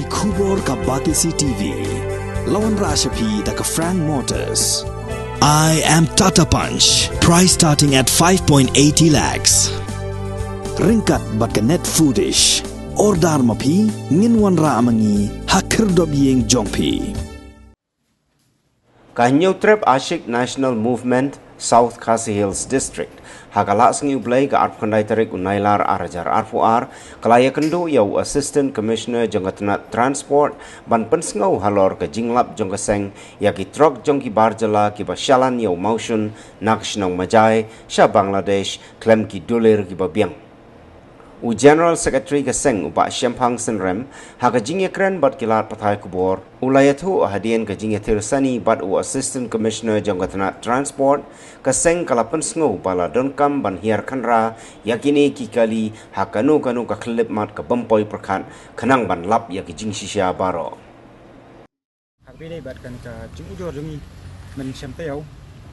Kubor ka Batisi TV. Lawan Rashapi da ka Frank Motors. I am Tata Punch. Price starting at 5.80 lakhs. Ringkat bat ka net foodish. Ordar mapi nginwan ra amangi hakir dobyeng jongpi. Kahinyaw trip Ashik National Movement South Khasi Hills District. Hagala sengi ublay ka arpkanday tarik unailar arajar arfuar kalaya kendo yaw Assistant Commissioner janggatna Transport ban pensngau halor ka jinglap jangkaseng yaki truk jangki barjala ki basyalan yaw motion nakshnong majai sya Bangladesh klem ki dolir ki babiang. U General Secretary Kaseng uba Shempang Senrem haga jingya kren bat kilat patai kubor ulayatu hadian ka jingya tirsani bat u Assistant Commissioner janggatna Transport Kaseng kalapan sengu bala donkam ban hiar kanra yakini kikali hakanu kanu ka klip mat ka bempoi perkat kenang ban lap yaki jing shisha baro. Kabede bat kan ka jujur jungi men syempeu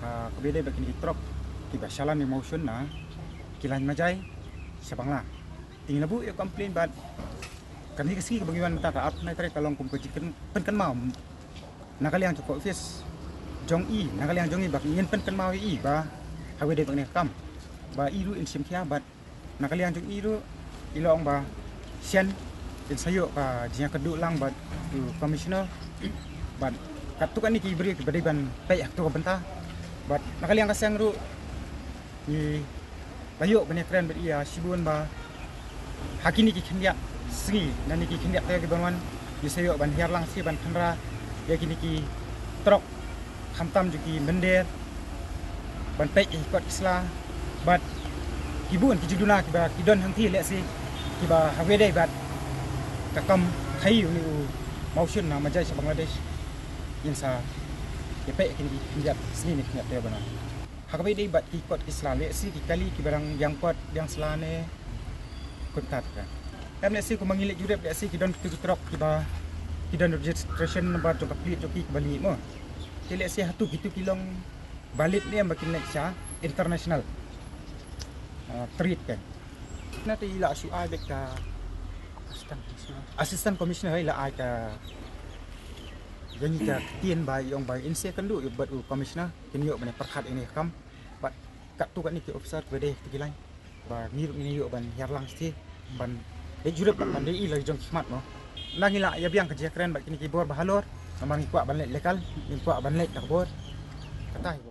kabede bat kini truk tiba shalan emotion na kilan majai sebangla tinggal bu ya komplain bat kami kasi bagaimana mata taat naik tarik kalong kumpujikan penkan mau nakali yang cukup office jong i nakali yang jong i bak ingin penkan mau i ba hawe de bang kam ba iru in simkia bat nakali yang jong i ru ilong ba sian in sayo ba jia kedu lang bat commissioner bat katukan ni ki beri ke ban pay tu benta bat nakali yang kasang ru ni bayo banyak keren bat iya sibun ba hakini ki kendia sri nani ki kendia tayo banwan bisayo ban hiar lang si ban khandra ya kini ki truk khamtam juki mender ban pek ikot isla bat kibun ki juduna ki ba kidon hangti le si ki ba hawede bat kakam khayu ni motion na majai sa Bangladesh insa ya pek kini kendia sri ni kendia tayo banwan hakabede bat ki ikot isla le si ki kali ki barang yang kuat yang selane kontak kan. Kami nasi ku mengilik jurep nasi kita don truk kita registration number jok plate joki balik mo. Jadi nasi hatu gitu kilong balik ni makin Malaysia international treat kan. Nanti ila asu ai bek ka assistant commissioner ila ai ka janji ka tien bai yong bai inse kan du buat commissioner kinyo bane perkhat ini kam bat kat tu kan ni ki officer bede tigilan ba ngiru ini yo ban herlang sti ban de jurep ban de ila jong khmat no nangila ya biang kerja keren bak kini kibor bahalor namang kuat ban lekal ni kuat ban lek tak bor katai